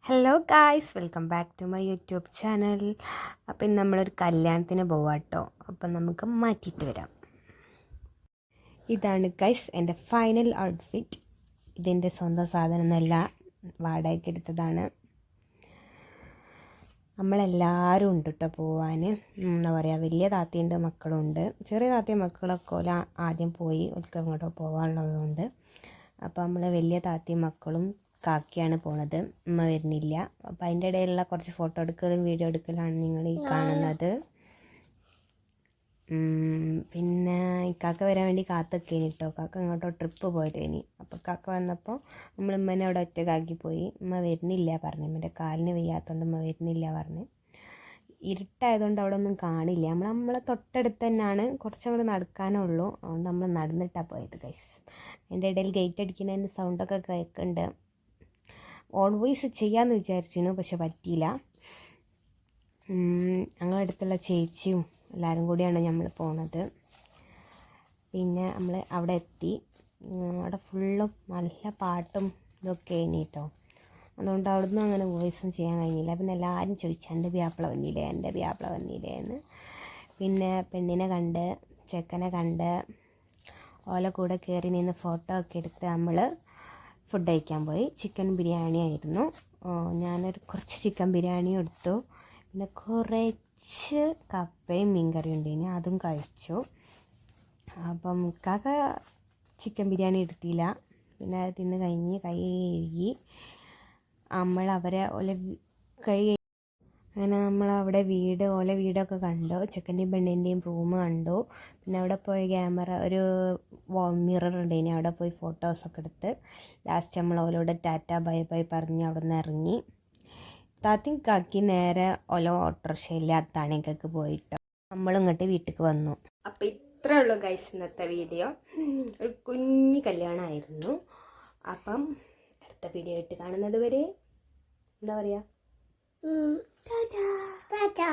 Hello guys, welcome back to my YouTube channel. അപ്പം ഇന്ന് നമ്മളൊരു കല്യാണത്തിന് പോവാട്ടോ. അപ്പം നമുക്ക് മാറ്റിയിട്ട് വരാം. ഇതാണ് ഗൈസ് എൻ്റെ ഫൈനൽ ഔട്ട്ഫിറ്റ്. ഇതിൻ്റെ സ്വന്തം സാധനമൊന്നുമല്ല, വാടകയ്ക്ക് എടുത്തതാണ്. നമ്മളെല്ലാവരും ഉണ്ട് കേട്ടോ പോവാൻ. എന്താ പറയുക, വലിയ താത്തയുണ്ട്, മക്കളുണ്ട്. ചെറിയ താത്തയും മക്കളൊക്കെ ഓല ആദ്യം പോയി, ഒരിക്കൽ അങ്ങോട്ടോ പോകാനുള്ളതുകൊണ്ട്. അപ്പോൾ നമ്മൾ വലിയ താത്തയും മക്കളും കാക്കിയാണ് പോണത്. ഉമ്മ വരുന്നില്ല. അപ്പം അതിൻ്റെ ഇടയിലുള്ള കുറച്ച് ഫോട്ടോ എടുക്കലും വീഡിയോ എടുക്കലാണ് നിങ്ങൾ ഈ കാണുന്നത്. പിന്നെ ഇക്കാക്ക വരാൻ വേണ്ടി കാത്തൊക്കേനി കേട്ടോ. കാക്ക അങ്ങോട്ടോ ട്രിപ്പ് പോയതേനി. അപ്പോൾ കാക്ക വന്നപ്പോൾ നമ്മൾ ഉമ്മനെ അവിടെ ഒറ്റക്കാക്കി പോയി. ഉമ്മ വരുന്നില്ല പറഞ്ഞു. ഉമ്മൻ്റെ കാലിന് വയ്യാത്തതുകൊണ്ട് ഉമ്മ വരുന്നില്ല പറഞ്ഞു. ഇരുട്ടായതുകൊണ്ട് അവിടെ ഒന്നും കാണില്ല. നമ്മളെ തൊട്ടടുത്ത് തന്നെയാണ്, കുറച്ചും കൂടി നടക്കാനേ ഉള്ളൂ. അതുകൊണ്ട് നമ്മൾ നടന്നിട്ടാണ് പോയത് ഗൈസ്. അതിൻ്റെ ഇടയിൽ ഗേറ്റ് അടിക്കുന്നതിൻ്റെ സൗണ്ടൊക്കെ കേൾക്കുന്നുണ്ട്. ഓൺ വോയിസ് ചെയ്യാമെന്ന് വിചാരിച്ചിരുന്നു, പക്ഷെ പറ്റിയില്ല. ഞങ്ങളുടെ അടുത്തുള്ള ചേച്ചിയും എല്ലാവരും കൂടിയാണ് നമ്മൾ പോണത്. പിന്നെ നമ്മൾ അവിടെ എത്തി. അവിടെ ഫുള്ളും നല്ല പാട്ടും ഇതൊക്കെ ആയിന് കേട്ടോ. അതുകൊണ്ട് അവിടുന്ന് അങ്ങനെ വോയിസും ചെയ്യാൻ കഴിഞ്ഞില്ല. പിന്നെ എല്ലാവരും ചോദിച്ചു, എൻ്റെ വ്യാപ്പിള വന്നില്ലേ, എൻ്റെ വ്യാപ്പിള വന്നില്ലേ എന്ന്. പിന്നെ പെണ്ണിനെ കണ്ട് ചെക്കനെ കണ്ട് ഓല കൂടെ കയറി നിന്ന് ഫോട്ടോ ഒക്കെ എടുത്ത് നമ്മൾ ഫുഡ് കഴിക്കാൻ പോയി. ചിക്കൻ ബിരിയാണി ആയിരുന്നു. ഞാനൊരു കുറച്ച് ചിക്കൻ ബിരിയാണി എടുത്തു. പിന്നെ കുറച്ച് കപ്പയും മീൻകറിയും ഉണ്ടേനി, അതും കഴിച്ചു. അപ്പം കാക്ക ചിക്കൻ ബിരിയാണി എടുത്തില്ല. പിന്നെ അത് തിന്ന് കഴിഞ്ഞ് കൈ കഴുകി നമ്മൾ അവരെ കഴുകി. അങ്ങനെ നമ്മളവിടെ ഓല വീടൊക്കെ കണ്ടു. ചെക്കൻ്റെയും പെണ്ണിൻ്റെയും റൂം കണ്ടു. പിന്നെ അവിടെ പോയി ക്യാമറ ഒരു മിറർ ഉണ്ടേനി, അവിടെ പോയി ഫോട്ടോസൊക്കെ എടുത്ത് ലാസ്റ്റ് നമ്മൾ ഓലോട് ടാറ്റ ബൈ ബൈ പറഞ്ഞ് അവിടെ നിന്ന് ഇറങ്ങി. താത്തിയും കാക്കി നേരെ ഓട്ടോറിക്ഷയിൽ അത്താണിക്കൊക്കെ പോയിട്ട് നമ്മളിങ്ങോട്ട് വീട്ടിലേക്ക് വന്നു. അപ്പോൾ ഇത്രേ ഉള്ളൂ ഗൈസ് ഇന്നത്തെ വീഡിയോ. ഒരു കുഞ്ഞു കല്യാണമായിരുന്നു. അപ്പം അടുത്ത വീഡിയോ ആയിട്ട് കാണുന്നത് വരെ എന്താ പറയുക, ടാറ്റാ.